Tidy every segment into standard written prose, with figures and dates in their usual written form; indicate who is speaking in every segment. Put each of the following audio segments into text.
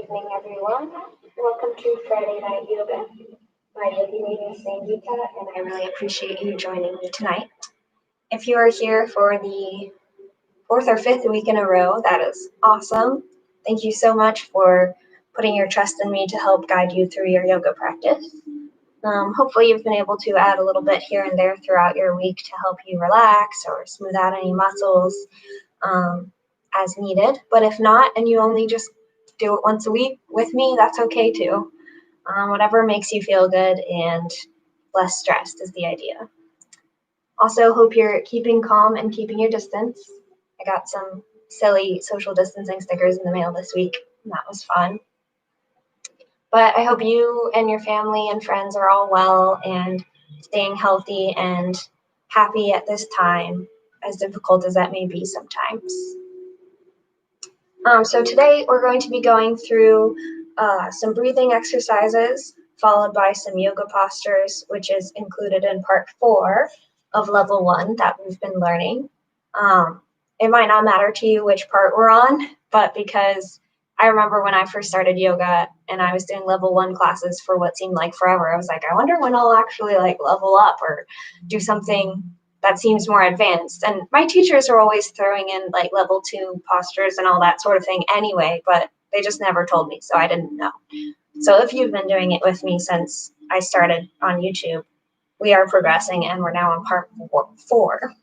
Speaker 1: evening, everyone. Welcome to Friday Night Yoga. My yogi name is Sangeeta, and I really appreciate you joining me tonight. If you are here for the fourth or fifth week in a row, that is awesome. Thank you so much for putting your trust in me to help guide you through your yoga practice. Hopefully you've been able to add a little bit here and there throughout your week to help you relax or smooth out any muscles as needed. But if not, and you only just do it once a week with me, that's okay too. Whatever makes you feel good and less stressed is the idea. Also, hope you're keeping calm and keeping your distance. I got some silly social distancing stickers in the mail this week, and that was fun. But I hope you and your family and friends are all well and staying healthy and happy at this time, as difficult as that may be sometimes. So today we're going to be going through some breathing exercises, followed by some yoga postures, which is included in part 4 of level 1 that we've been learning. It might not matter to you which part we're on, but because I remember when I first started yoga and I was doing level 1 classes for what seemed like forever, I was like, I wonder when I'll actually level up or do something that seems more advanced. And my teachers are always throwing in level 2 postures and all that sort of thing anyway, but they just never told me, so I didn't know. So if you've been doing it with me since I started on YouTube, we are progressing and we're now on part 4.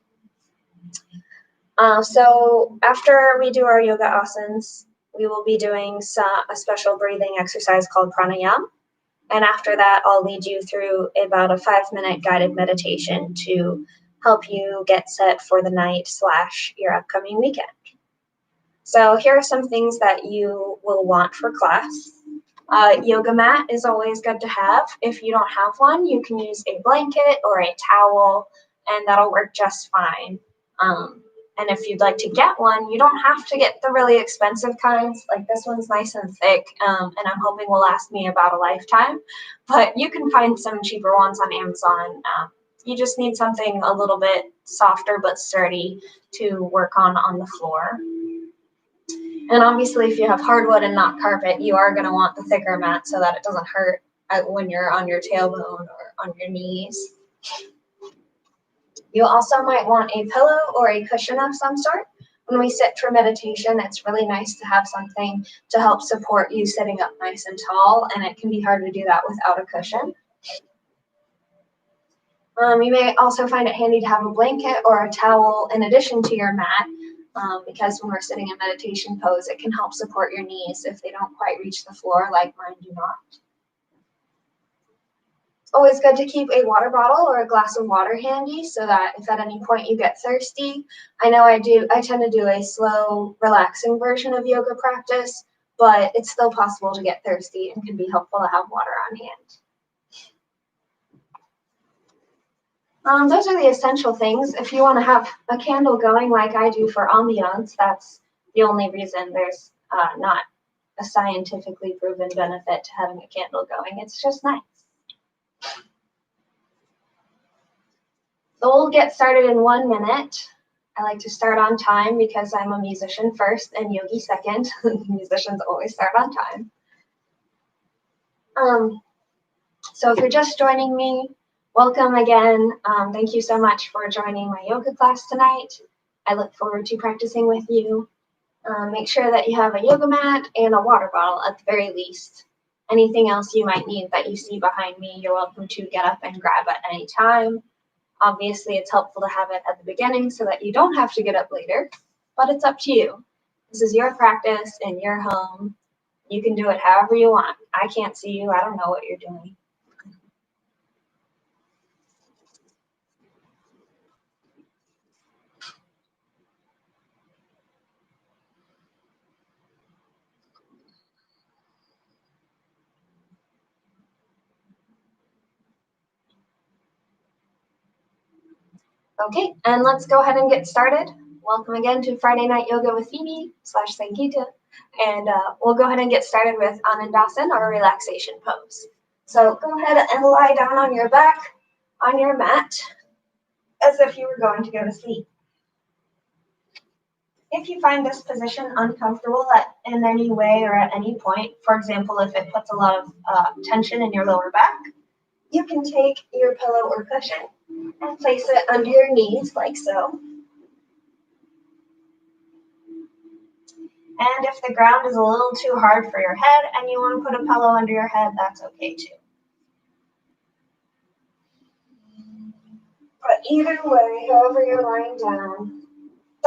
Speaker 1: So after we do our yoga asanas, we will be doing a special breathing exercise called pranayama. And after that, I'll lead you through about a 5-minute guided meditation to help you get set for the night / your upcoming weekend. So here are some things that you will want for class. Yoga mat is always good to have. If you don't have one, you can use a blanket or a towel, and that'll work just fine. And if you'd like to get one, you don't have to get the really expensive kinds. This one's nice and thick, and I'm hoping will last me about a lifetime. But you can find some cheaper ones on Amazon. You just need something a little bit softer but sturdy to work on the floor. And obviously, if you have hardwood and not carpet, you are going to want the thicker mat so that it doesn't hurt when you're on your tailbone or on your knees. You also might want a pillow or a cushion of some sort. When we sit for meditation, it's really nice to have something to help support you sitting up nice and tall, and it can be hard to do that without a cushion. You may also find it handy to have a blanket or a towel in addition to your mat, because when we're sitting in meditation pose, it can help support your knees if they don't quite reach the floor like mine do not. It's always good to keep a water bottle or a glass of water handy so that if at any point you get thirsty, I know I tend to do a slow, relaxing version of yoga practice, but it's still possible to get thirsty and can be helpful to have water on hand. Those are the essential things. If you want to have a candle going like I do for ambiance, that's the only reason. There's not a scientifically proven benefit to having a candle going. It's just nice. So we'll get started in 1 minute. I like to start on time because I'm a musician first and yogi second. Musicians always start on time. So if you're just joining me, welcome again. Thank you so much for joining my yoga class tonight. I look forward to practicing with you. Make sure that you have a yoga mat and a water bottle at the very least. Anything else you might need that you see behind me, you're welcome to get up and grab at any time. Obviously, it's helpful to have it at the beginning so that you don't have to get up later, but it's up to you. This is your practice in your home. You can do it however you want. I can't see you. I don't know what you're doing. Okay, and let's go ahead and get started. Welcome again to Friday Night Yoga with Phoebe / Sangeeta. And we'll go ahead and get started with Anandasana, or relaxation pose. So go ahead and lie down on your back on your mat as if you were going to go to sleep. If you find this position uncomfortable in any way or at any point, for example, if it puts a lot of tension in your lower back, you can take your pillow or cushion and place it under your knees like so. And if the ground is a little too hard for your head and you want to put a pillow under your head, that's okay too. But either way, however you're lying down,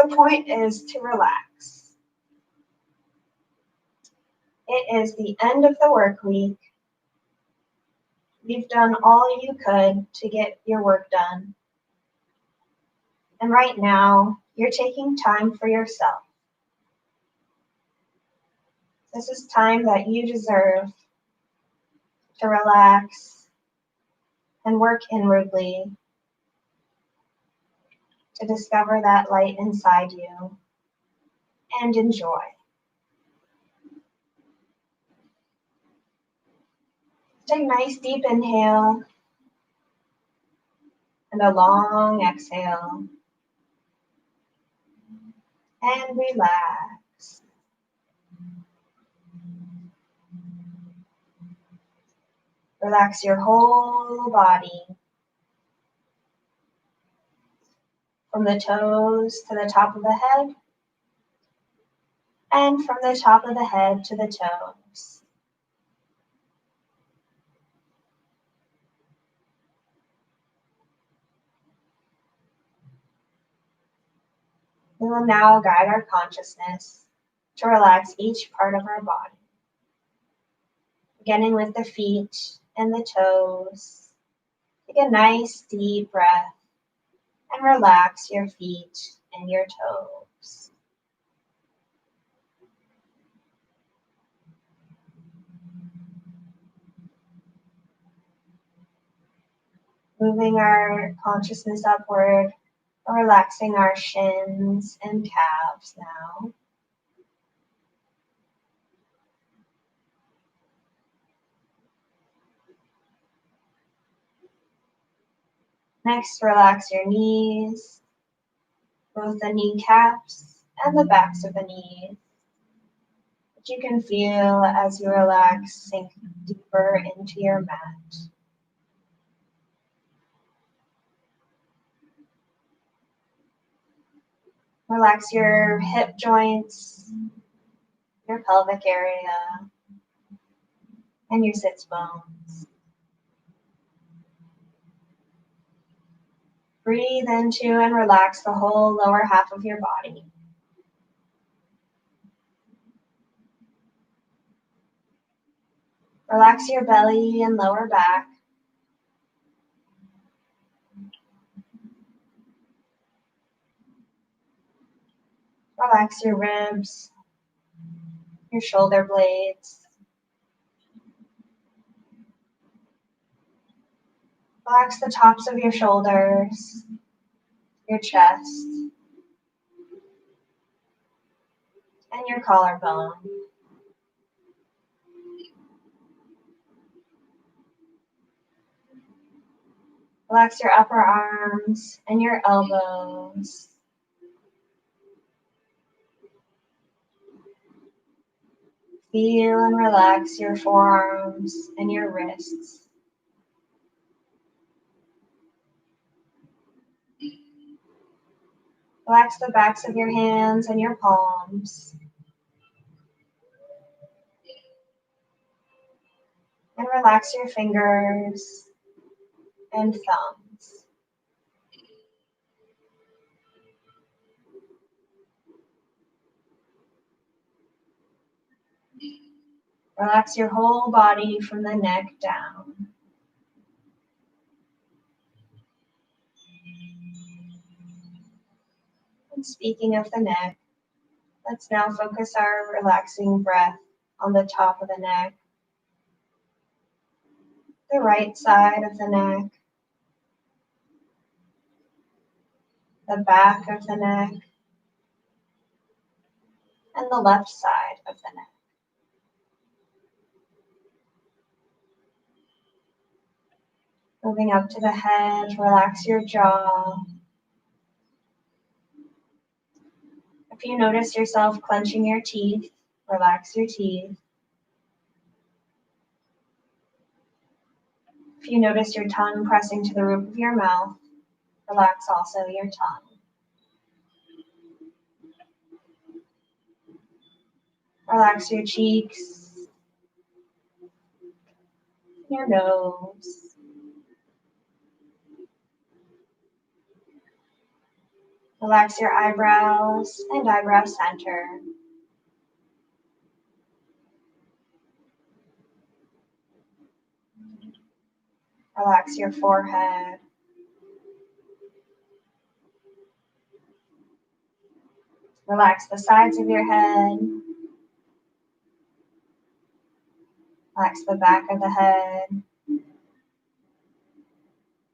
Speaker 1: the point is to relax. It is the end of the work week. You've done all you could to get your work done. And right now, you're taking time for yourself. This is time that you deserve to relax and work inwardly to discover that light inside you and enjoy. Take a nice deep inhale and a long exhale. And relax. Relax your whole body. From the toes to the top of the head. And from the top of the head to the toes. We will now guide our consciousness to relax each part of our body. Beginning with the feet and the toes. Take a nice deep breath and relax your feet and your toes. Moving our consciousness upward, relaxing our shins and calves now. Next, relax your knees, both the kneecaps and the backs of the knees. Which you can feel as you relax, sink deeper into your mat. Relax your hip joints, your pelvic area, and your sits bones. Breathe into and relax the whole lower half of your body. Relax your belly and lower back. Relax your ribs, your shoulder blades. Relax the tops of your shoulders, your chest, and your collarbone. Relax your upper arms and your elbows. Feel and relax your forearms and your wrists. Relax the backs of your hands and your palms. And relax your fingers and thumbs. Relax your whole body from the neck down. And speaking of the neck, let's now focus our relaxing breath on the top of the neck, the right side of the neck, the back of the neck, and the left side of the neck. Moving up to the head, relax your jaw. If you notice yourself clenching your teeth, relax your teeth. If you notice your tongue pressing to the roof of your mouth, relax also your tongue. Relax your cheeks, your nose. Relax your eyebrows and eyebrow center. Relax your forehead. Relax the sides of your head. Relax the back of the head.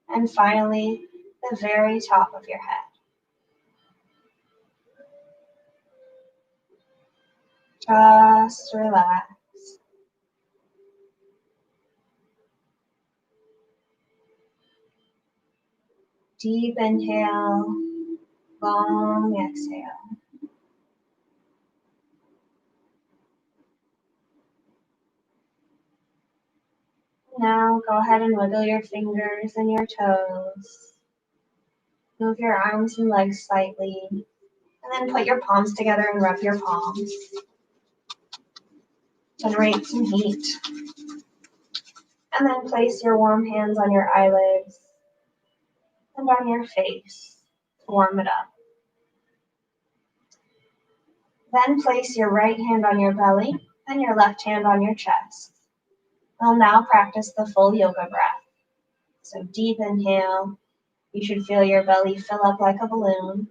Speaker 1: And finally, the very top of your head. Just relax. Deep inhale, long exhale. Now go ahead and wiggle your fingers and your toes. Move your arms and legs slightly. And then put your palms together and rub your palms. Generate some heat. And then place your warm hands on your eyelids and on your face to warm it up. Then place your right hand on your belly and your left hand on your chest. We'll now practice the full yoga breath. So deep inhale. You should feel your belly fill up like a balloon.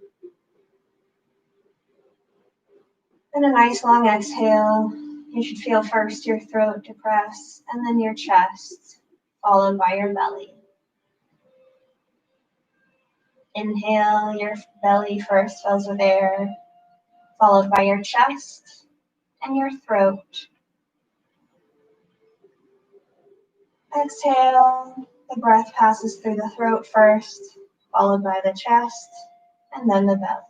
Speaker 1: Then a nice long exhale. You should feel first your throat depress and then your chest, followed by your belly. Inhale, your belly first fills with air, followed by your chest and your throat. Exhale, the breath passes through the throat first, followed by the chest, and then the belly.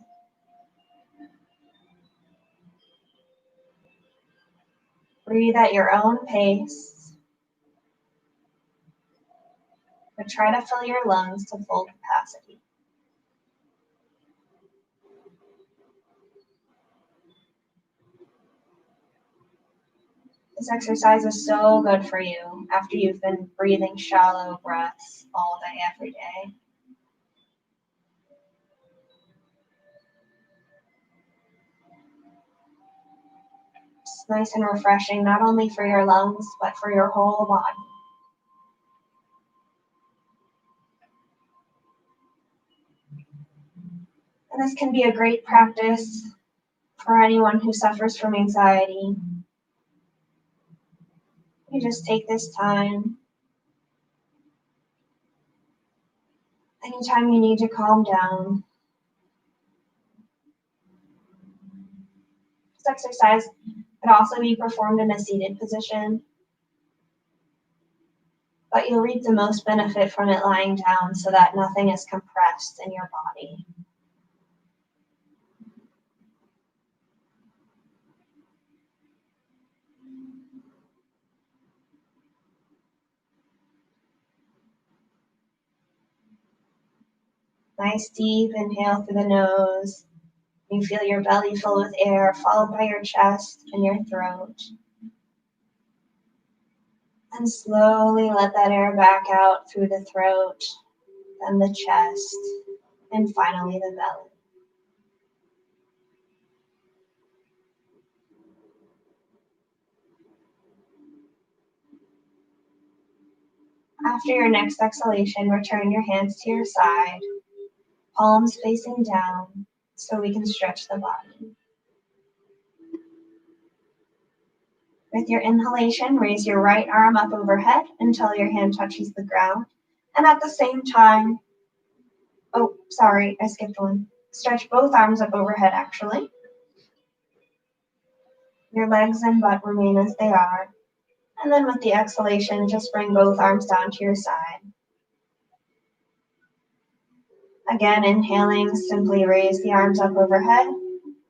Speaker 1: Breathe at your own pace, but try to fill your lungs to full capacity. This exercise is so good for you after you've been breathing shallow breaths all day, every day. It's nice and refreshing, not only for your lungs, but for your whole body. And this can be a great practice for anyone who suffers from anxiety. You just take this time. Anytime you need to calm down. This exercise could also be performed in a seated position, but you'll reap the most benefit from it lying down so that nothing is compressed in your body. Nice deep inhale through the nose. You feel your belly fill with air, followed by your chest and your throat. And slowly let that air back out through the throat, then the chest, and finally the belly. After your next exhalation, return your hands to your side, palms facing down, so we can stretch the body. With your inhalation, raise your right arm up overhead until your hand touches the ground. And at the same time, I skipped one. Stretch both arms up overhead, actually. Your legs and butt remain as they are. And then with the exhalation, just bring both arms down to your side. Again, inhaling, simply raise the arms up overhead.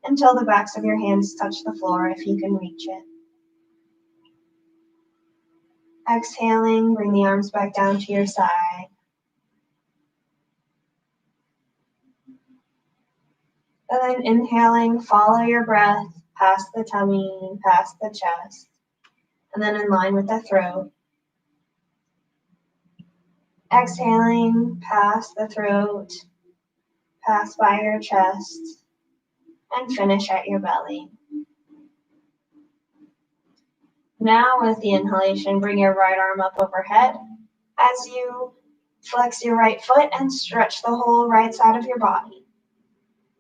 Speaker 1: until the backs of your hands touch the floor if you can reach it. Exhaling, bring the arms back down to your side. And then inhaling, follow your breath past the tummy, past the chest, and then in line with the throat. Exhaling, past the throat, pass by your chest, and finish at your belly. Now with the inhalation, bring your right arm up overhead as you flex your right foot and stretch the whole right side of your body.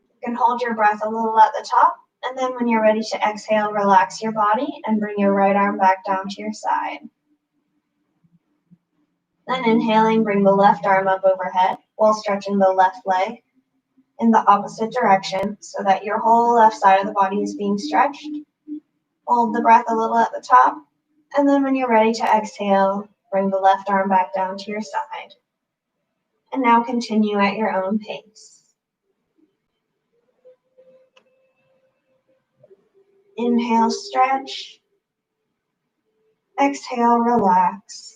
Speaker 1: You can hold your breath a little at the top, and then when you're ready to exhale, relax your body and bring your right arm back down to your side. Then inhaling, bring the left arm up overhead while stretching the left leg in the opposite direction so that your whole left side of the body is being stretched. Hold the breath a little at the top, and then when you're ready to exhale, bring the left arm back down to your side. And now continue at your own pace. Inhale, stretch. Exhale, relax.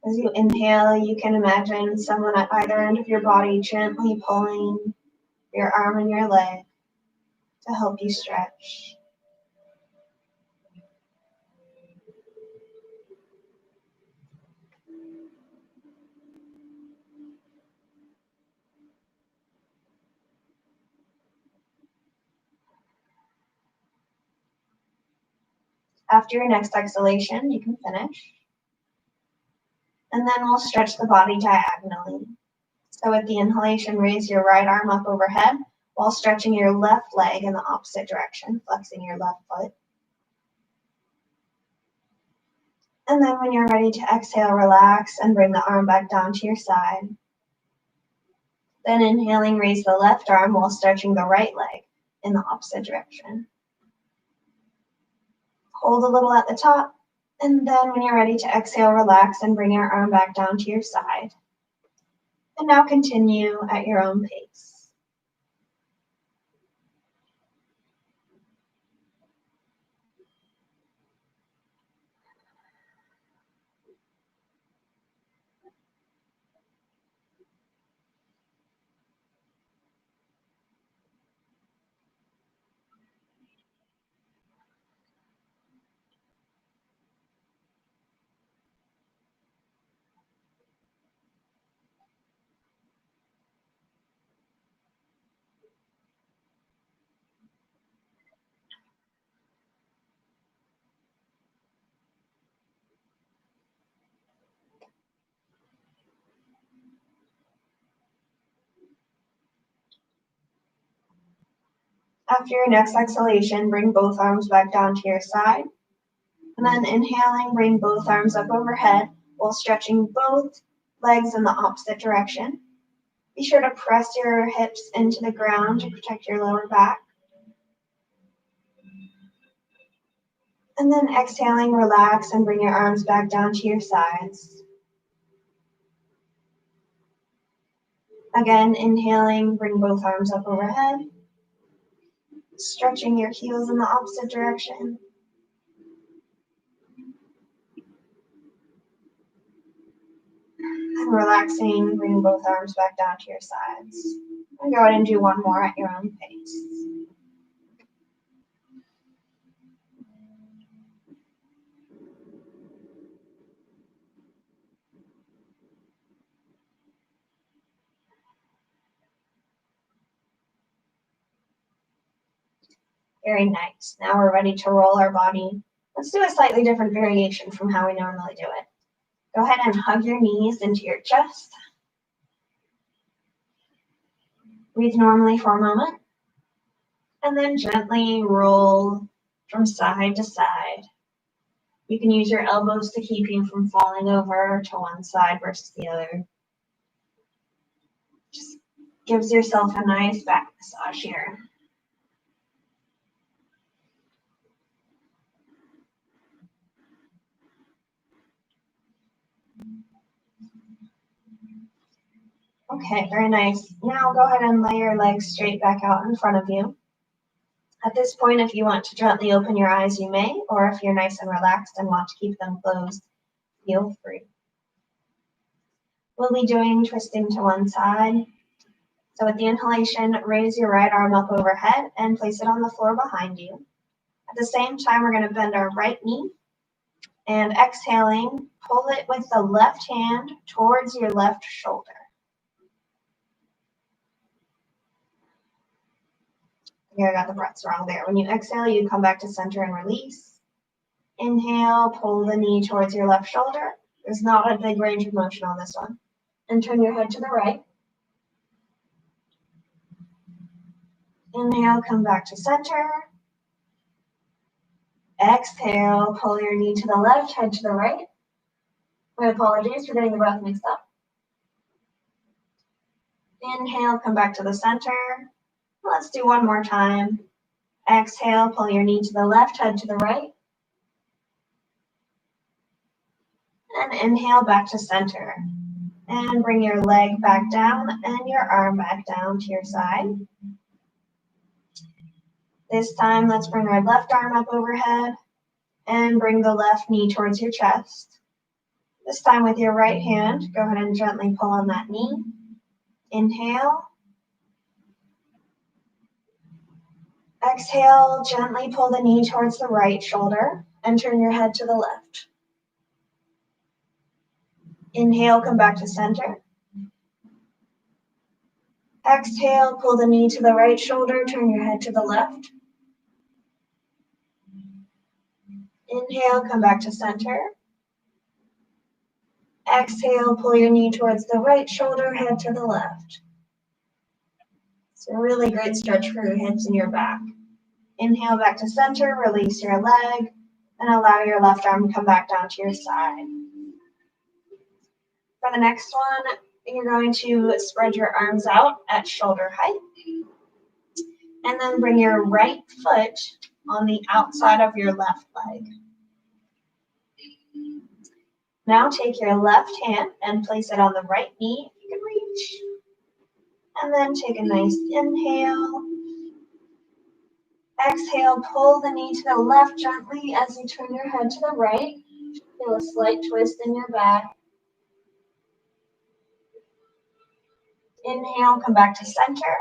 Speaker 1: As you inhale, you can imagine someone at either end of your body gently pulling your arm and your leg to help you stretch. After your next exhalation, you can finish. And then we'll stretch the body diagonally. So with the inhalation, raise your right arm up overhead while stretching your left leg in the opposite direction, flexing your left foot. And then when you're ready to exhale, relax and bring the arm back down to your side. Then inhaling, raise the left arm while stretching the right leg in the opposite direction. Hold a little at the top, and then when you're ready to exhale, relax and bring your arm back down to your side. And now continue at your own pace. After your next exhalation, bring both arms back down to your side. And then inhaling, bring both arms up overhead while stretching both legs in the opposite direction. Be sure to press your hips into the ground to protect your lower back. And then exhaling, relax and bring your arms back down to your sides. Again, inhaling, bring both arms up overhead. Stretching your heels in the opposite direction. And relaxing, bring both arms back down to your sides. And go ahead and do one more at your own pace. Very nice. Now we're ready to roll our body. Let's do a slightly different variation from how we normally do it. Go ahead and hug your knees into your chest. Breathe normally for a moment. And then gently roll from side to side. You can use your elbows to keep you from falling over to one side versus the other. Just Gives yourself a nice back massage here. Okay, very nice. Now go ahead and lay your legs straight back out in front of you. At this point, if you want to gently open your eyes, you may, or if you're nice and relaxed and want to keep them closed, feel free. We'll be doing twisting to one side. So with the inhalation, raise your right arm up overhead and place it on the floor behind you. At the same time, we're going to bend our right knee, and exhaling, pull it with the left hand towards your left shoulder. Here, I got the breaths wrong there. When you exhale, you come back to center and release. Inhale, pull the knee towards your left shoulder. There's not a big range of motion on this one. And turn your head to the right. Inhale, come back to center. Exhale, pull your knee to the left, head to the right. My apologies for getting the breath mixed up. Inhale, come back to the center. Let's do one more time. Exhale, pull your knee to the left, head to the right. And inhale, back to center. And bring your leg back down and your arm back down to your side. This time, let's bring our left arm up overhead and bring the left knee towards your chest. This time with your right hand, go ahead and gently pull on that knee. Inhale. Exhale, gently pull the knee towards the right shoulder and turn your head to the left. Inhale, come back to center. Exhale, pull the knee to the right shoulder, turn your head to the left. Inhale, come back to center. Exhale, pull your knee towards the right shoulder, head to the left. It's a really great stretch for your hips and your back. Inhale back to center, release your leg, and allow your left arm to come back down to your side. For the next one, you're going to spread your arms out at shoulder height. And then bring your right foot on the outside of your left leg. Now take your left hand and place it on the right knee if you can reach. And then take a nice inhale. Exhale, pull the knee to the left gently as you turn your head to the right. Feel a slight twist in your back. Inhale, come back to center.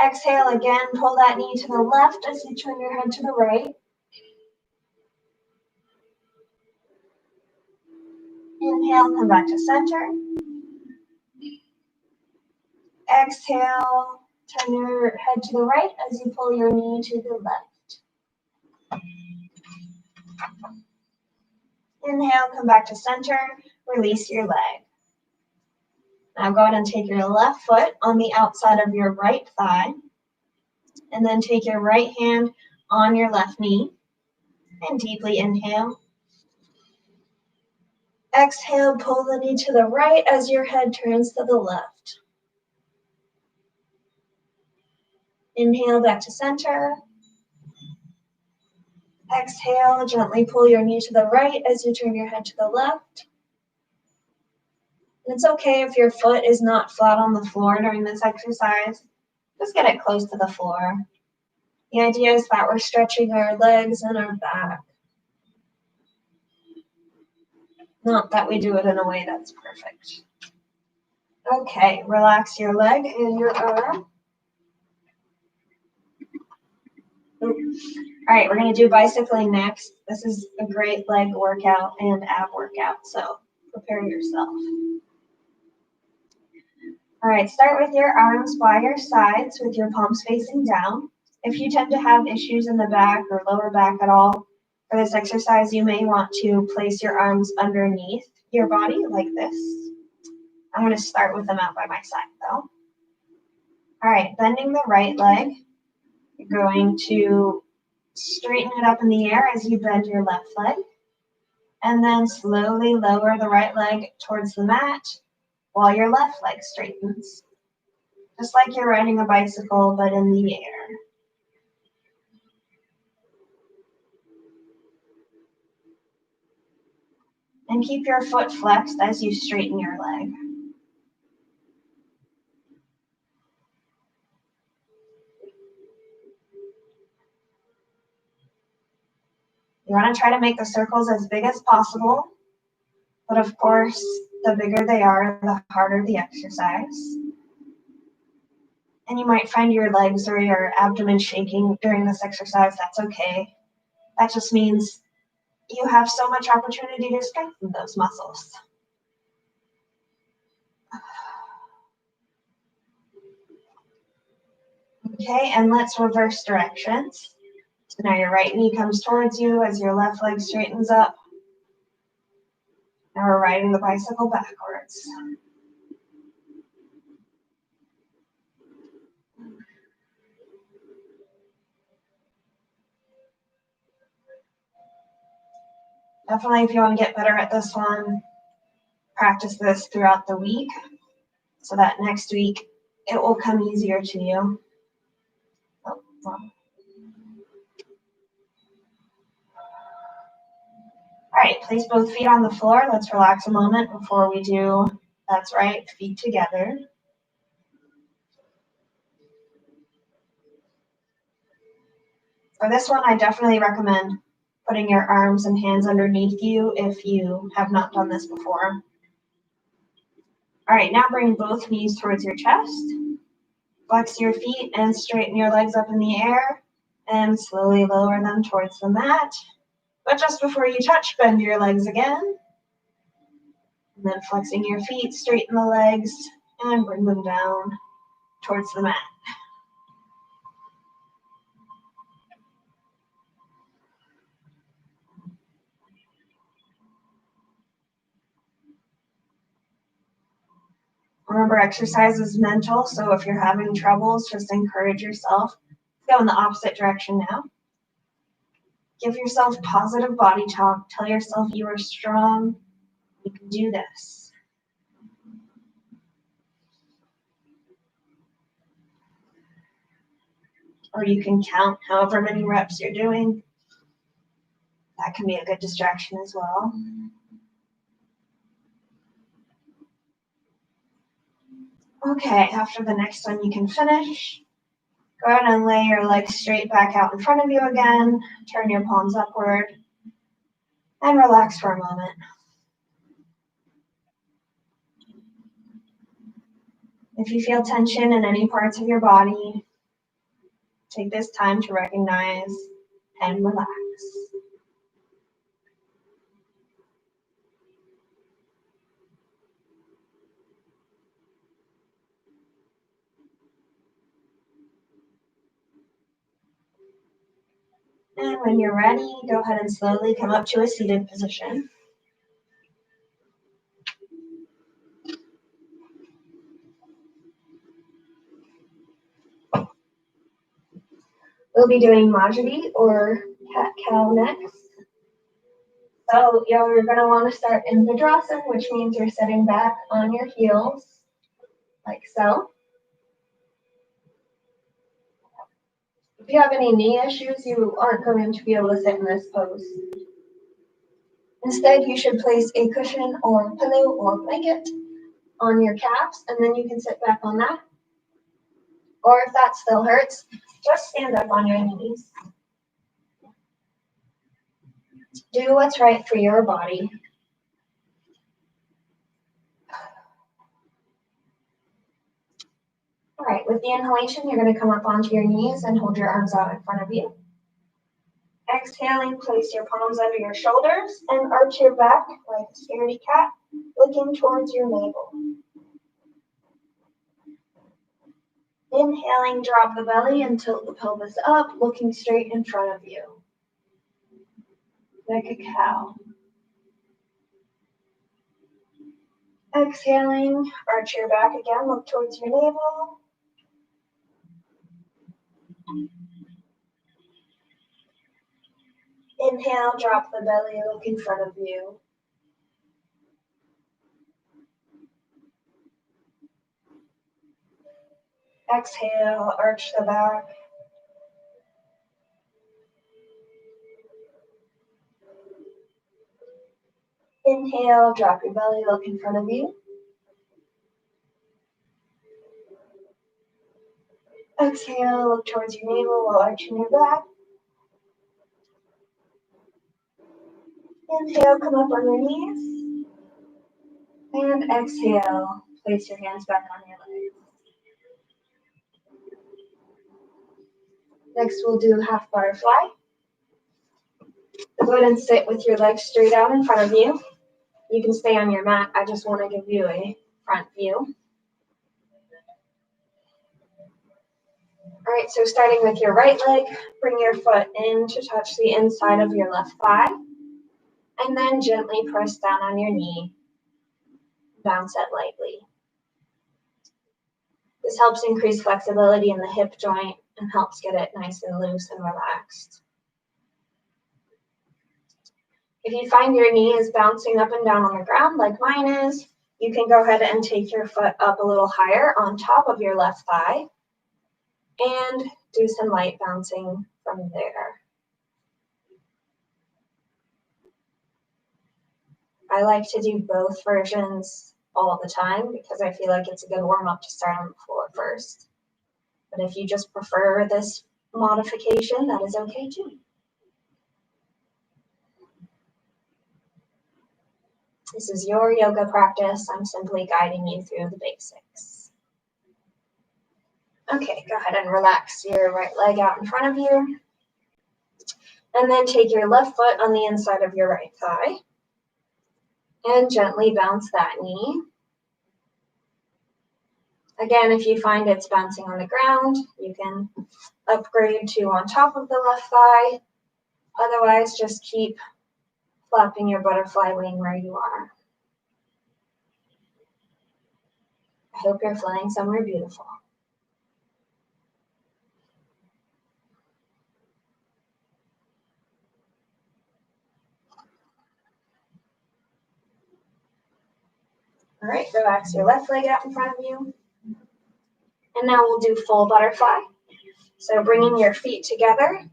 Speaker 1: Exhale again, pull that knee to the left as you turn your head to the right. Inhale, come back to center. Exhale, turn your head to the right as you pull your knee to the left. Inhale, come back to center, release your leg. Now go ahead and take your left foot on the outside of your right thigh, and then take your right hand on your left knee, and deeply inhale. Exhale, pull the knee to the right as your head turns to the left. Inhale, back to center. Exhale, gently pull your knee to the right as you turn your head to the left. And it's okay if your foot is not flat on the floor during this exercise. Just get it close to the floor. The idea is that we're stretching our legs and our back. Not that we do it in a way that's perfect. Okay, relax your leg and your arm. All right, we're going to do bicycling next. This is a great leg workout and ab workout, so prepare yourself. All right, start with your arms by your sides with your palms facing down. If you tend to have issues in the back or lower back at all, for this exercise, you may want to place your arms underneath your body like this. I'm going to start with them out by my side, though. All right, bending the right leg. You're going to straighten it up in the air as you bend your left leg. And then slowly lower the right leg towards the mat while your left leg straightens. Just like you're riding a bicycle, but in the air. And keep your foot flexed as you straighten your leg. You want to try to make the circles as big as possible, but of course, the bigger they are, the harder the exercise. And you might find your legs or your abdomen shaking during this exercise. That's okay. That just means you have so much opportunity to strengthen those muscles. Okay, and let's reverse directions. So now your right knee comes towards you as your left leg straightens up. Now we're riding the bicycle backwards. Definitely, if you want to get better at this one, practice this throughout the week so that next week it will come easier to you. All right, place both feet on the floor. Let's relax a moment before we do, that's right, feet together. For this one, I definitely recommend putting your arms and hands underneath you if you have not done this before. All right, now bring both knees towards your chest. Flex your feet and straighten your legs up in the air and slowly lower them towards the mat. But just before you touch, bend your legs again. And then flexing your feet, straighten the legs and bring them down towards the mat. Remember, exercise is mental, so if you're having troubles, just encourage yourself to go in the opposite direction now. Give yourself positive body talk. Tell yourself you are strong. You can do this. Or you can count however many reps you're doing. That can be a good distraction as well. Okay, after the next one you can finish. Go ahead and lay your legs straight back out in front of you again. Turn your palms upward. And relax for a moment. If you feel tension in any parts of your body, take this time to recognize and relax. And when you're ready, go ahead and slowly come up to a seated position. We'll be doing Majri or cat-cow next. So you're going to want to start in Vajrasana, which means you're sitting back on your heels, like so. If you have any knee issues, you aren't going to be able to sit in this pose. Instead, you should place a cushion or pillow or blanket on your calves, and then you can sit back on that. Or if that still hurts, just stand up on your knees. Do what's right for your body. All right, with the inhalation, you're going to come up onto your knees and hold your arms out in front of you. Exhaling, place your palms under your shoulders and arch your back like a scaredy cat, looking towards your navel. Inhaling, drop the belly and tilt the pelvis up, looking straight in front of you, like a cow. Exhaling, arch your back again, look towards your navel. Inhale, drop the belly, look in front of you. Exhale, arch the back. Inhale, drop your belly, look in front of you. Exhale, look towards your navel while arching your back. Inhale, come up on your knees. And exhale, place your hands back on your legs. Next, we'll do half butterfly. Go ahead and sit with your legs straight out in front of you. You can stay on your mat. I just want to give you a front view. All right, so starting with your right leg, bring your foot in to touch the inside of your left thigh. And then gently press down on your knee. Bounce it lightly. This helps increase flexibility in the hip joint and helps get it nice and loose and relaxed. If you find your knee is bouncing up and down on the ground like mine is, you can go ahead and take your foot up a little higher on top of your left thigh and do some light bouncing from there. I like to do both versions all the time because I feel like it's a good warm-up to start on the floor first. But if you just prefer this modification, that is okay too. This is your yoga practice. I'm simply guiding you through the basics. Okay, go ahead and relax your right leg out in front of you. And then take your left foot on the inside of your right thigh. And gently bounce that knee. Again, if you find it's bouncing on the ground, you can upgrade to on top of the left thigh. Otherwise, just keep flapping your butterfly wing where you are. I hope you're flying somewhere beautiful. All right, relax your left leg out in front of you. And now we'll do full butterfly. So bringing your feet together.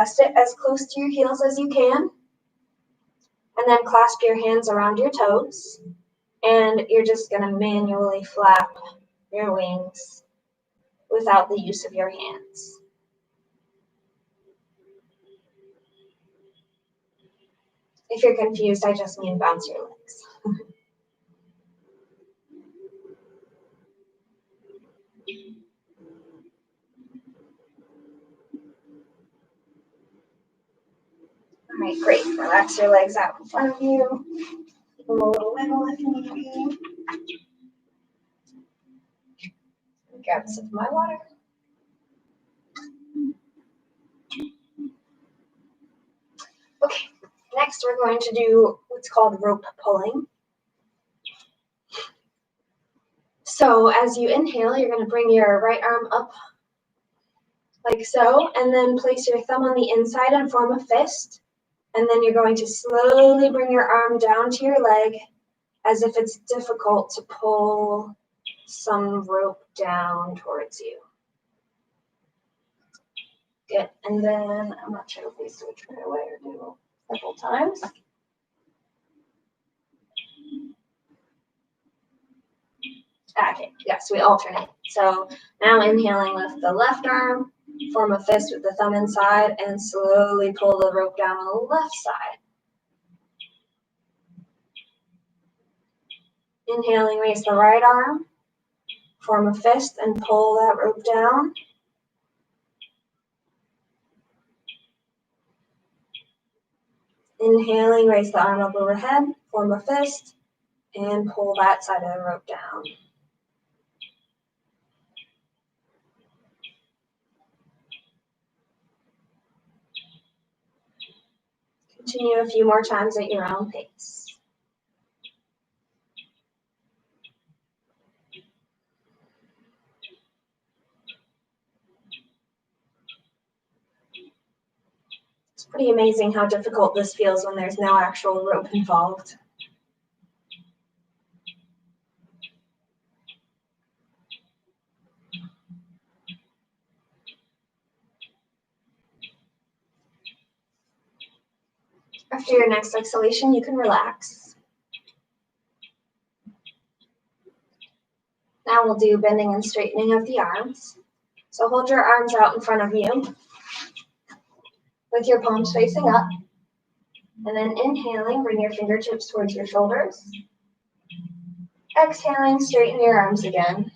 Speaker 1: Sit as close to your heels as you can. And then clasp your hands around your toes. And you're just going to manually flap your wings without the use of your hands. If you're confused, I just mean bounce your legs. All right, great. Relax your legs out in front of you. Give them a little wiggle if you need to be. Grab a sip of my water. Okay, next we're going to do what's called rope pulling. So as you inhale, you're going to bring your right arm up like so, and then place your thumb on the inside and form a fist. And then you're going to slowly bring your arm down to your leg as if it's difficult to pull some rope down towards you. Good. And then I'm not sure if we switch right away or do several times. Okay, yes, we alternate. So now inhaling, lift the left arm, form a fist with the thumb inside, and slowly pull the rope down on the left side. Inhaling, raise the right arm, form a fist, and pull that rope down. Inhaling, raise the arm up overhead, form a fist, and pull that side of the rope down. Continue a few more times at your own pace. It's pretty amazing how difficult this feels when there's no actual rope involved. After your next exhalation, you can relax. Now we'll do bending and straightening of the arms. So hold your arms out in front of you with your palms facing up. And then inhaling, bring your fingertips towards your shoulders. Exhaling, straighten your arms again.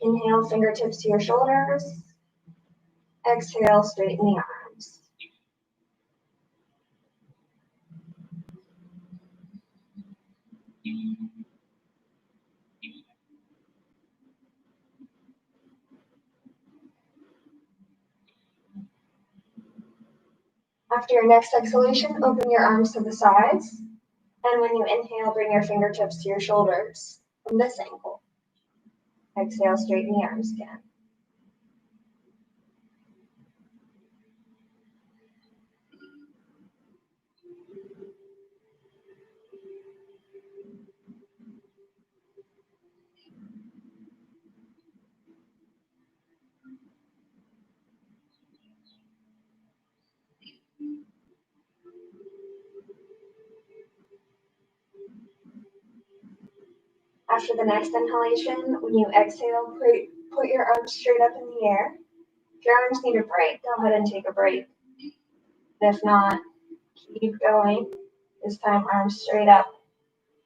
Speaker 1: Inhale, fingertips to your shoulders. Exhale, straighten the arms. After your next exhalation, open your arms to the sides. And when you inhale, bring your fingertips to your shoulders from this angle. Exhale, straighten the arms again. After the next inhalation, when you exhale, put your arms straight up in the air. If your arms need a break, go ahead and take a break. If not, keep going. This time, arms straight up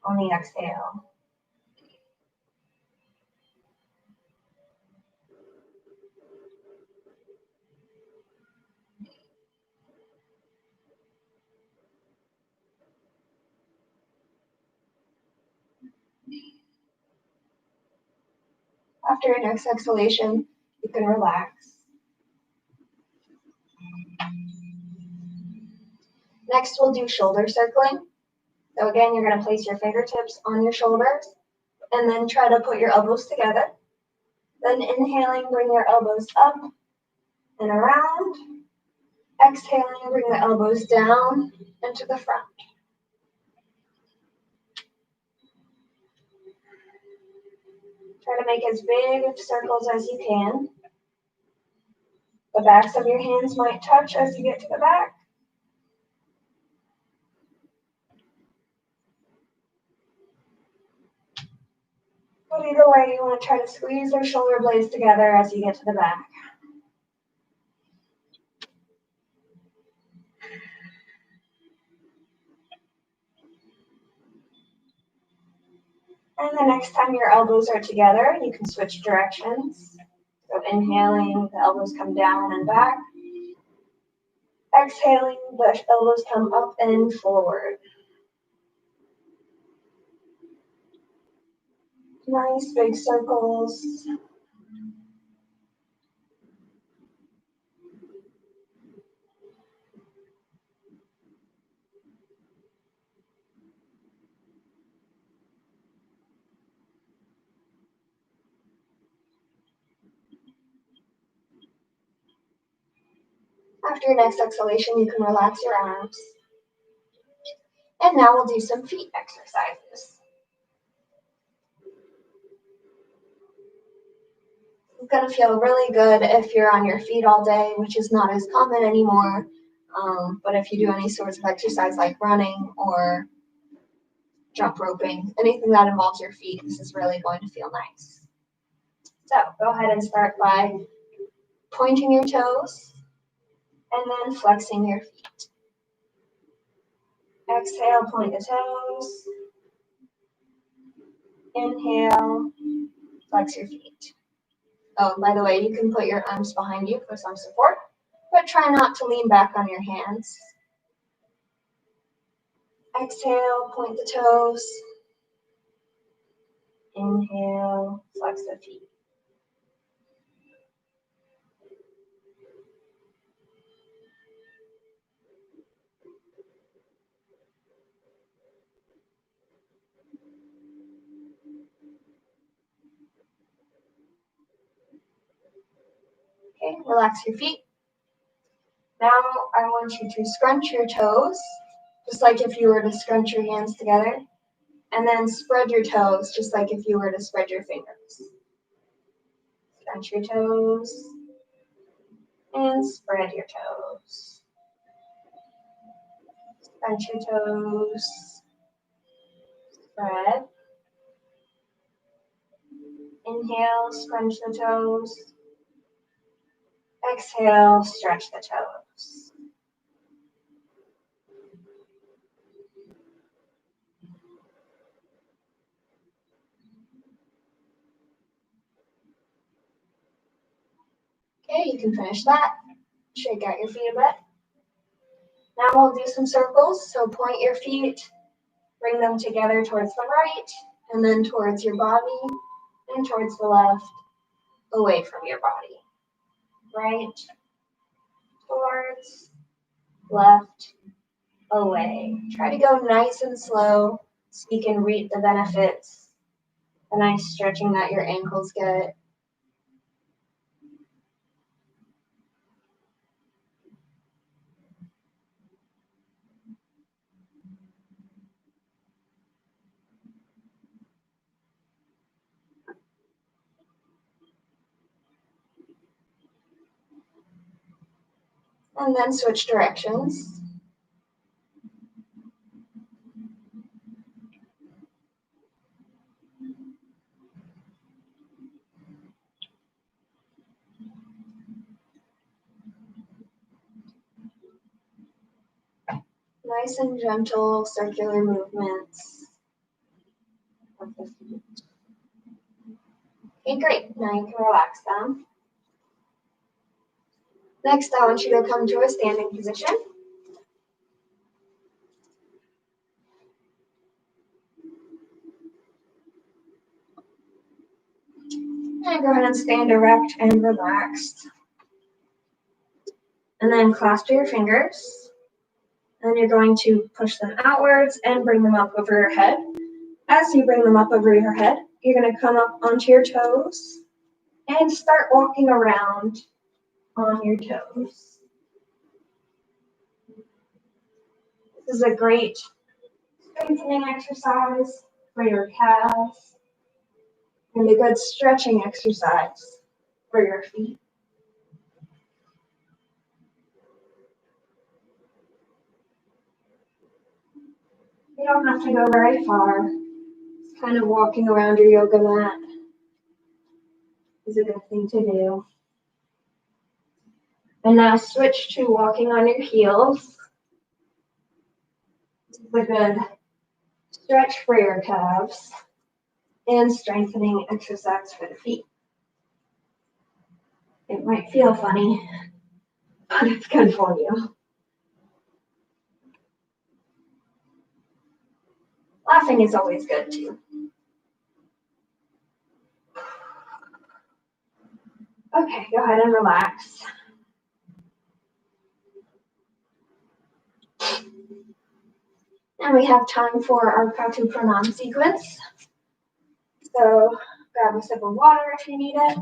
Speaker 1: on the exhale. After your next exhalation, you can relax. Next, we'll do shoulder circling. So again, you're going to place your fingertips on your shoulders and then try to put your elbows together. Then inhaling, bring your elbows up and around. Exhaling, bring the elbows down and to the front. Try to make as big of circles as you can. The backs of your hands might touch as you get to the back. But either way, you want to try to squeeze your shoulder blades together as you get to the back. And the next time your elbows are together, you can switch directions. So inhaling, the elbows come down and back. Exhaling, the elbows come up and forward. Nice big circles. After your next exhalation, you can relax your arms. And now we'll do some feet exercises. It's going to feel really good if you're on your feet all day, which is not as common anymore. But if you do any sorts of exercise like running or jump roping, anything that involves your feet, this is really going to feel nice. So go ahead and start by pointing your toes and then flexing your feet. Exhale, point the toes. Inhale, flex your feet. Oh, by the way, you can put your arms behind you for some support, but try not to lean back on your hands. Exhale, point the toes. Inhale, flex the feet. Okay, relax your feet. Now I want you to scrunch your toes, just like if you were to scrunch your hands together. And then spread your toes, just like if you were to spread your fingers. Stretch your toes and spread your toes. Stretch your toes, spread. Inhale, scrunch the toes. Exhale, stretch the toes. Okay, you can finish that. Shake out your feet a bit. Now we'll do some circles. So point your feet, bring them together towards the right, and then towards your body, and towards the left, away from your body. Right, towards, left, away. Try to go nice and slow so you can reap the benefits, the nice stretching that your ankles get. And then switch directions. Nice and gentle circular movements of the feet. Okay, great. Now you can relax them. Next, I want you to come to a standing position. And go ahead and stand erect and relaxed. And then clasp your fingers. And you're going to push them outwards and bring them up over your head. As you bring them up over your head, you're going to come up onto your toes and start walking around on your toes. This is a great strengthening exercise for your calves and a good stretching exercise for your feet. You don't have to go very far. Just kind of walking around your yoga mat is a good thing to do. And now switch to walking on your heels. This is a good stretch for your calves and strengthening exercise for the feet. It might feel funny, but it's good for you. Laughing is always good too. Okay, go ahead and relax. And we have time for our Katu Pranam sequence. So grab a sip of water if you need it.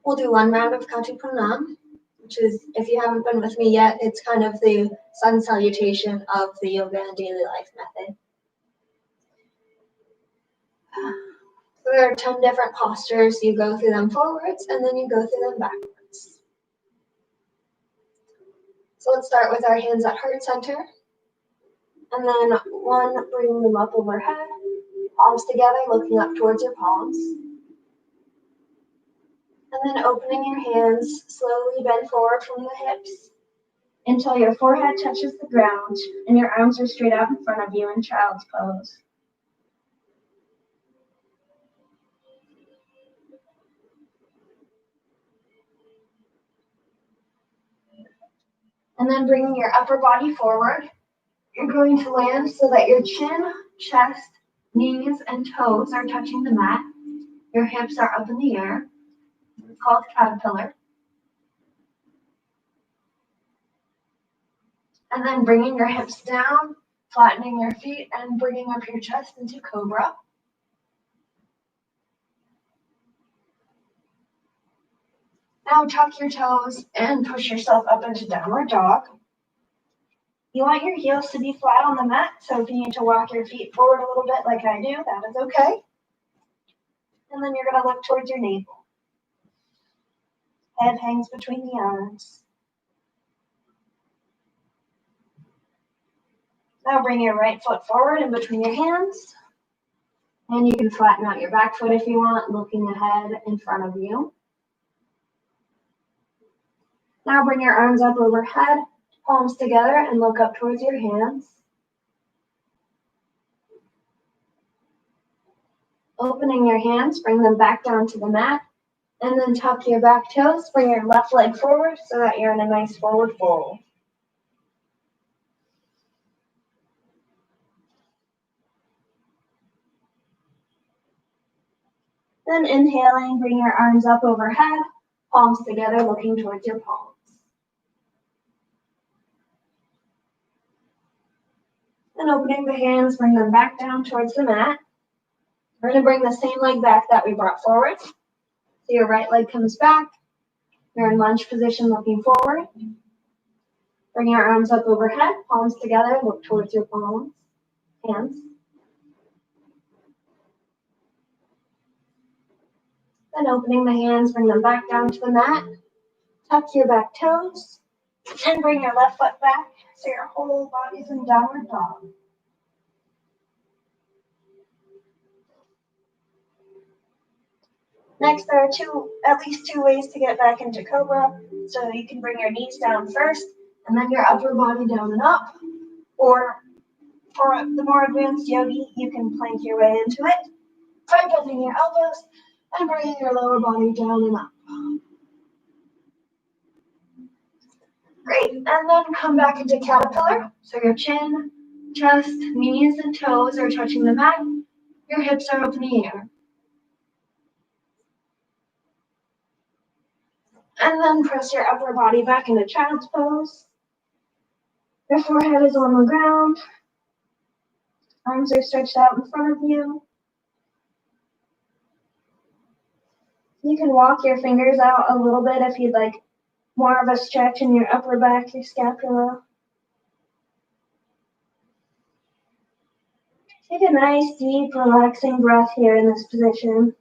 Speaker 1: We'll do one round of Katu Pranam, which is, if you haven't been with me yet, it's kind of the sun salutation of the yoga and daily life method. So there are 10 different postures. You go through them forwards and then you go through them backwards. So let's start with our hands at heart center. And then one, bring them up overhead, palms together, looking up towards your palms. And then opening your hands, slowly bend forward from the hips until your forehead touches the ground and your arms are straight out in front of you in child's pose. And then bringing your upper body forward, you're going to land so that your chin, chest, knees, and toes are touching the mat. Your hips are up in the air. It's called caterpillar. And then bringing your hips down, flattening your feet, and bringing up your chest into cobra. Now tuck your toes and push yourself up into downward dog. You want your heels to be flat on the mat, so if you need to walk your feet forward a little bit like I do, that is okay. And then you're going to look towards your navel. Head hangs between the arms. Now bring your right foot forward in between your hands. And you can flatten out your back foot if you want, looking ahead in front of you. Now bring your arms up overhead, palms together, and look up towards your hands. Opening your hands, bring them back down to the mat, and then tuck your back toes. Bring your left leg forward so that you're in a nice forward fold. Then inhaling, bring your arms up overhead, palms together, looking towards your palms. And opening the hands, bring them back down towards the mat. We're going to bring the same leg back that we brought forward. So your right leg comes back. You're in lunge position, looking forward. Bring your arms up overhead, palms together, look towards your palms, hands. Then opening the hands, bring them back down to the mat. Tuck your back toes, and bring your left foot back so your whole body's in downward dog. Next, there are at least two ways to get back into Cobra. So you can bring your knees down first, and then your upper body down and up. Or for the more advanced yogi, you can plank your way into it by bending your elbows and bringing your lower body down and up. Great, and then come back into caterpillar. So your chin, chest, knees, and toes are touching the mat. Your hips are up in the air. And then press your upper body back into child's pose. Your forehead is on the ground. Arms are stretched out in front of you. You can walk your fingers out a little bit if you'd like more of a stretch in your upper back, your scapula. Take a nice, deep, relaxing breath here in this position.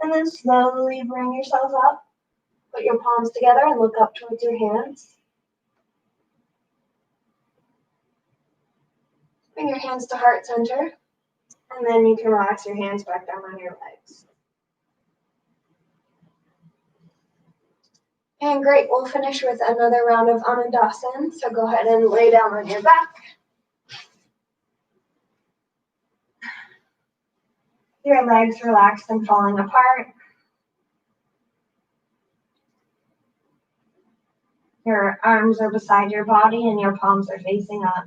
Speaker 1: And then slowly bring yourself up. Put your palms together and look up towards your hands. Bring your hands to heart center. And then you can relax your hands back down on your legs. And great, we'll finish with another round of Anandasana. So go ahead and lay down on your back. Your legs relaxed and falling apart. Your arms are beside your body and your palms are facing up.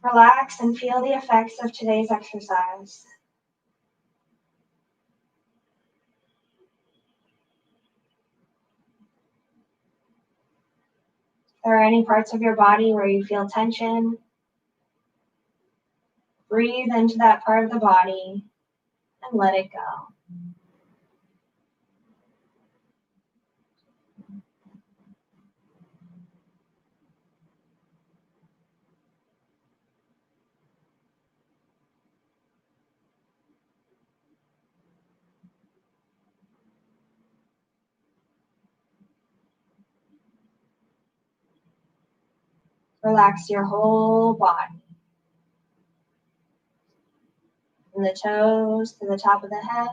Speaker 1: Relax and feel the effects of today's exercise. If there are any parts of your body where you feel tension, breathe into that part of the body and let it go. Relax your whole body. From the toes to the top of the head.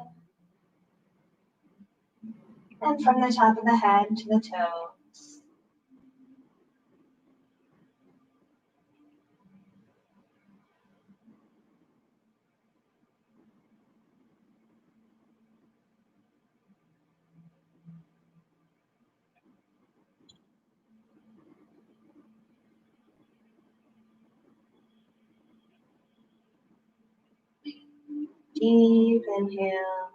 Speaker 1: And from the top of the head to the toes. Deep inhale.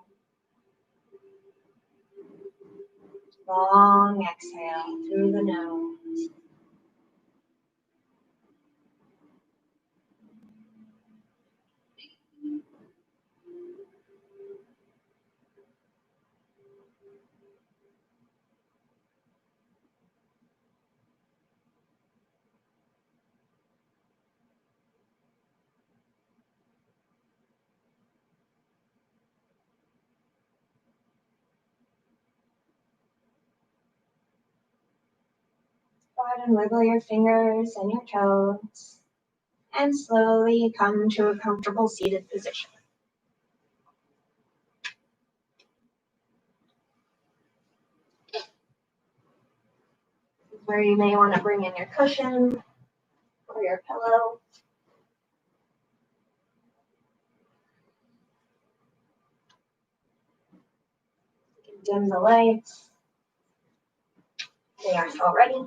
Speaker 1: Long exhale through the nose. Go ahead and wiggle your fingers and your toes and slowly come to a comfortable seated position. This is where you may want to bring in your cushion or your pillow. You can dim the lights. They aren't already.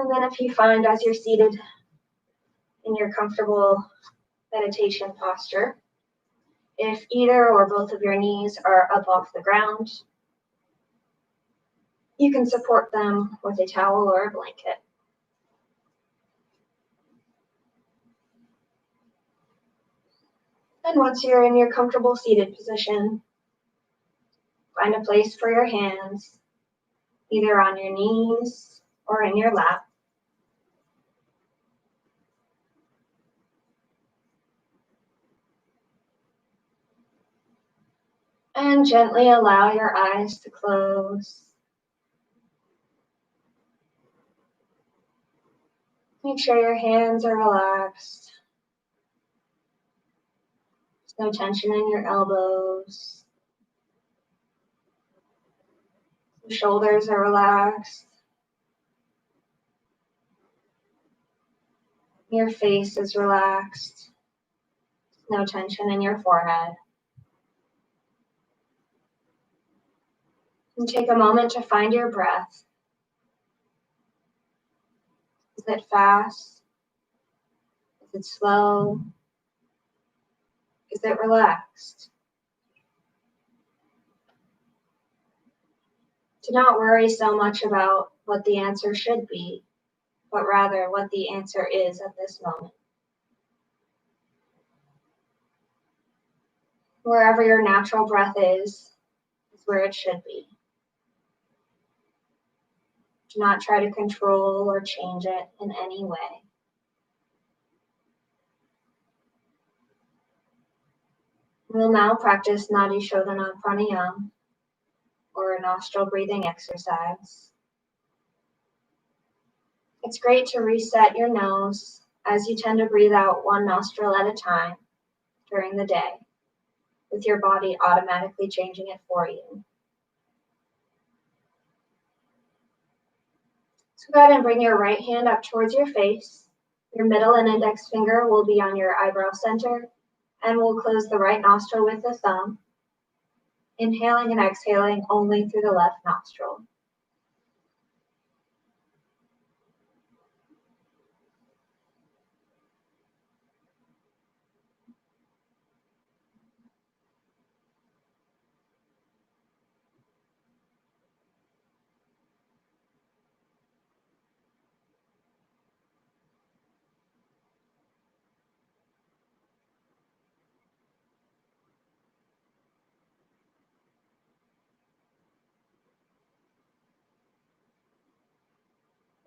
Speaker 1: And then if you find as you're seated in your comfortable meditation posture, if either or both of your knees are up off the ground, you can support them with a towel or a blanket. And once you're in your comfortable seated position, find a place for your hands, either on your knees or in your lap. And gently allow your eyes to close. Make sure your hands are relaxed. There's no tension in your elbows. The shoulders are relaxed. Your face is relaxed. No tension in your forehead. And take a moment to find your breath. Is it fast? Is it slow? Is it relaxed? Do not worry so much about what the answer should be, but rather what the answer is at this moment. Wherever your natural breath is where it should be. Do not try to control or change it in any way. We'll now practice Nadi Shodhana Pranayama, or a nostril breathing exercise. It's great to reset your nose as you tend to breathe out one nostril at a time during the day, with your body automatically changing it for you. So go ahead and bring your right hand up towards your face. Your middle and index finger will be on your eyebrow center, and we'll close the right nostril with the thumb, inhaling and exhaling only through the left nostril.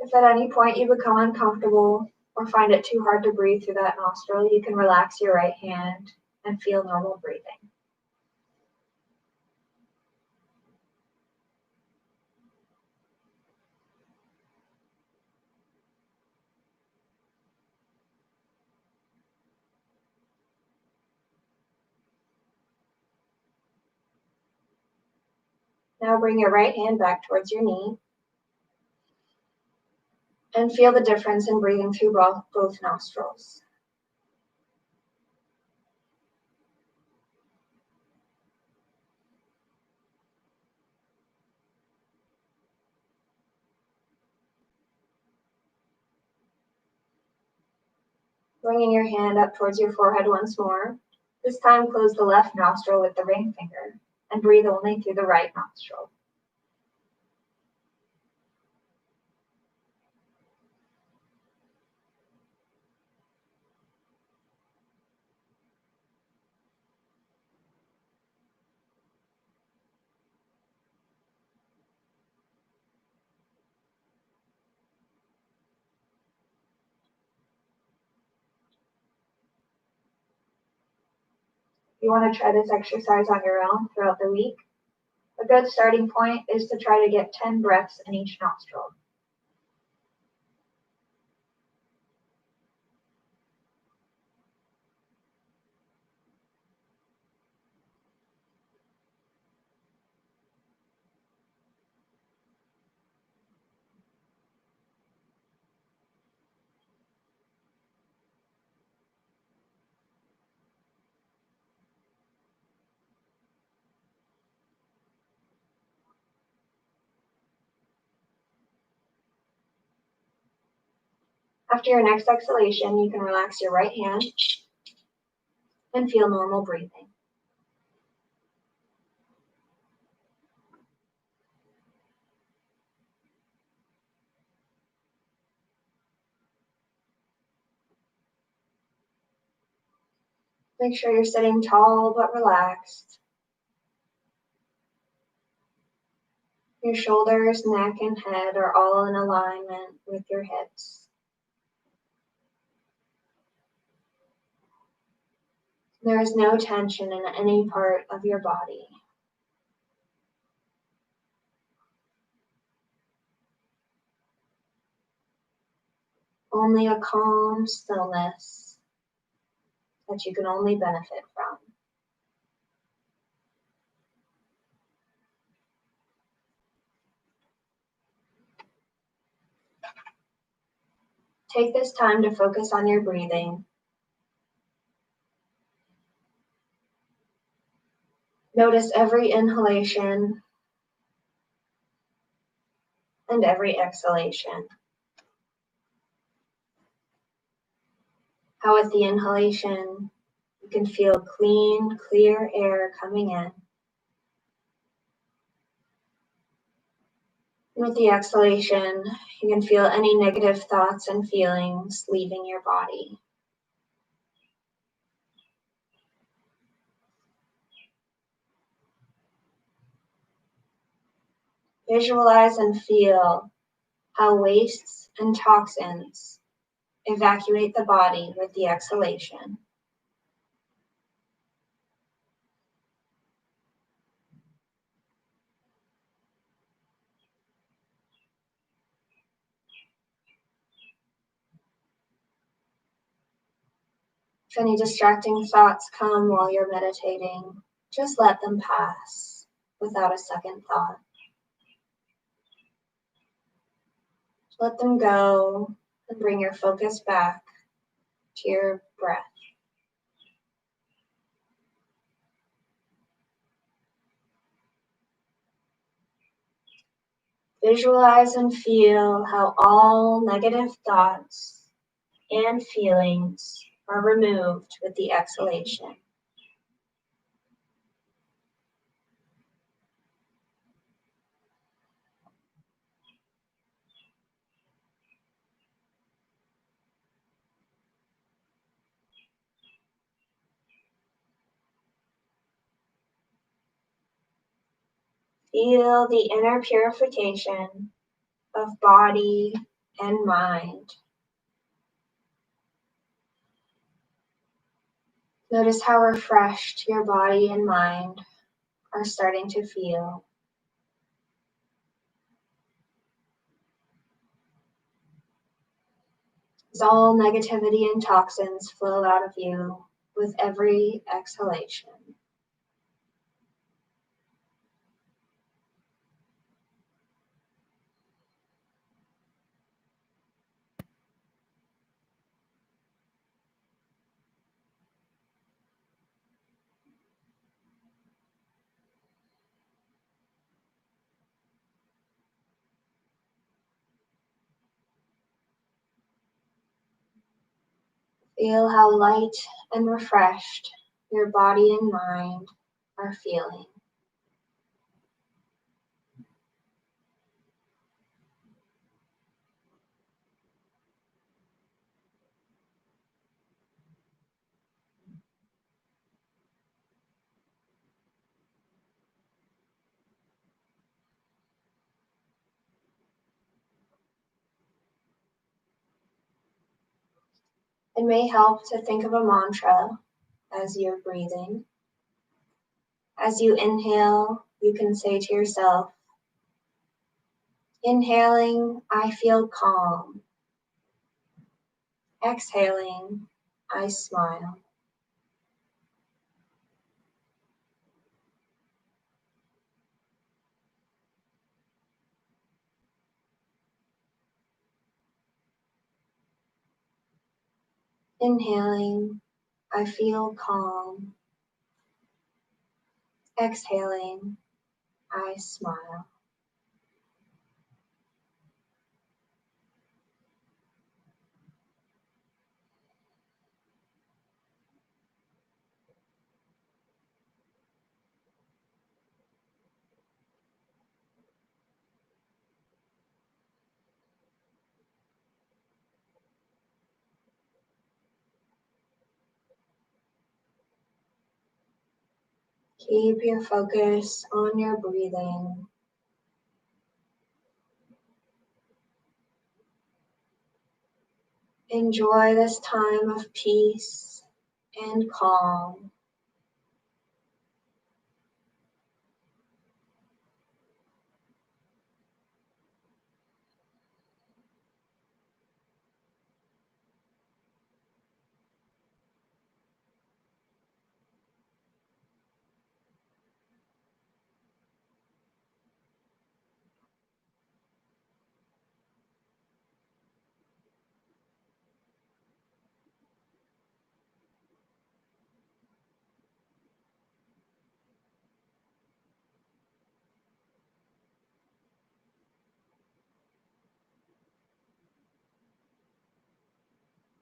Speaker 1: If at any point you become uncomfortable or find it too hard to breathe through that nostril, you can relax your right hand and feel normal breathing. Now bring your right hand back towards your knee and feel the difference in breathing through both nostrils. Bringing your hand up towards your forehead once more. This time, close the left nostril with the ring finger and breathe only through the right nostril. If you want to try this exercise on your own throughout the week, a good starting point is to try to get 10 breaths in each nostril. After your next exhalation, you can relax your right hand and feel normal breathing. Make sure you're sitting tall but relaxed. Your shoulders, neck, and head are all in alignment with your hips. There is no tension in any part of your body. Only a calm stillness that you can only benefit from. Take this time to focus on your breathing. Notice every inhalation and every exhalation. How with the inhalation, you can feel clean, clear air coming in. With the exhalation, you can feel any negative thoughts and feelings leaving your body. Visualize and feel how wastes and toxins evacuate the body with the exhalation. If any distracting thoughts come while you're meditating, just let them pass without a second thought. Let them go and bring your focus back to your breath. Visualize and feel how all negative thoughts and feelings are removed with the exhalation. Feel the inner purification of body and mind. Notice how refreshed your body and mind are starting to feel. As all negativity and toxins flow out of you with every exhalation. Feel how light and refreshed your body and mind are feeling. It may help to think of a mantra as you're breathing. As you inhale, you can say to yourself, inhaling, I feel calm. Exhaling, I smile. Inhaling, I feel calm. Exhaling, I smile. Keep your focus on your breathing. Enjoy this time of peace and calm.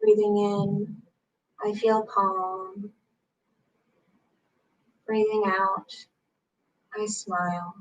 Speaker 1: Breathing in, I feel calm. Breathing out, I smile.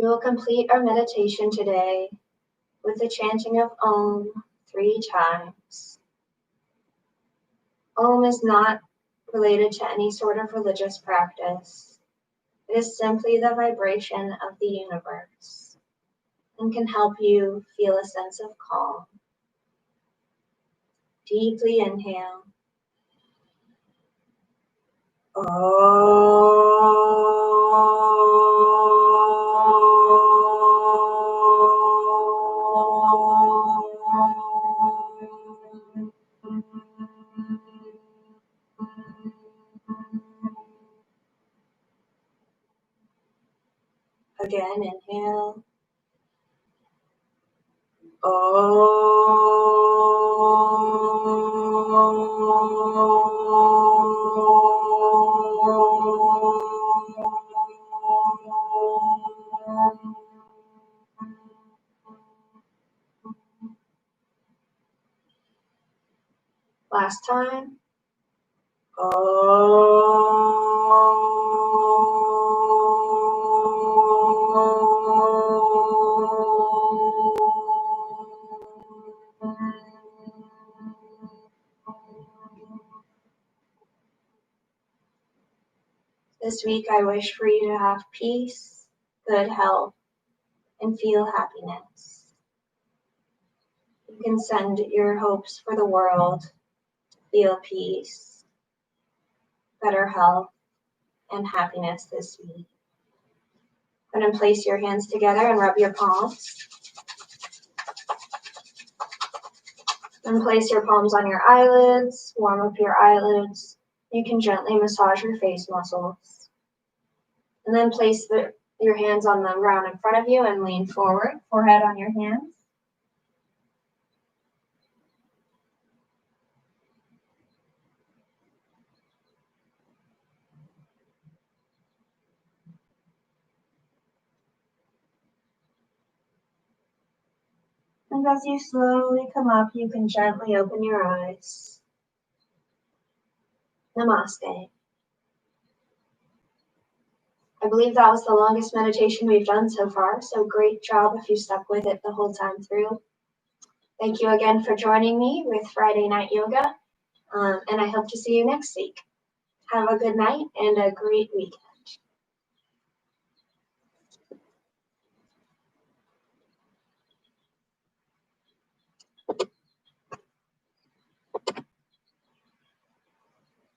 Speaker 1: We will complete our meditation today with the chanting of Om 3 times. Om is not related to any sort of religious practice. It is simply the vibration of the universe and can help you feel a sense of calm. Deeply inhale. Again, inhale. Last time. This week I wish for you to have peace, good health, and feel happiness. You can send your hopes for the world to feel peace, better health, and happiness this week. Go ahead and place your hands together and rub your palms. Then place your palms on your eyelids, warm up your eyelids. You can gently massage your face muscles. And then place your hands on the ground in front of you and lean forward, forehead on your hands. And as you slowly come up, you can gently open your eyes. Namaste. I believe that was the longest meditation we've done so far, so great job if you stuck with it the whole time through. Thank you again for joining me with Friday Night Yoga, and I hope to see you next week. Have a good night and a great week.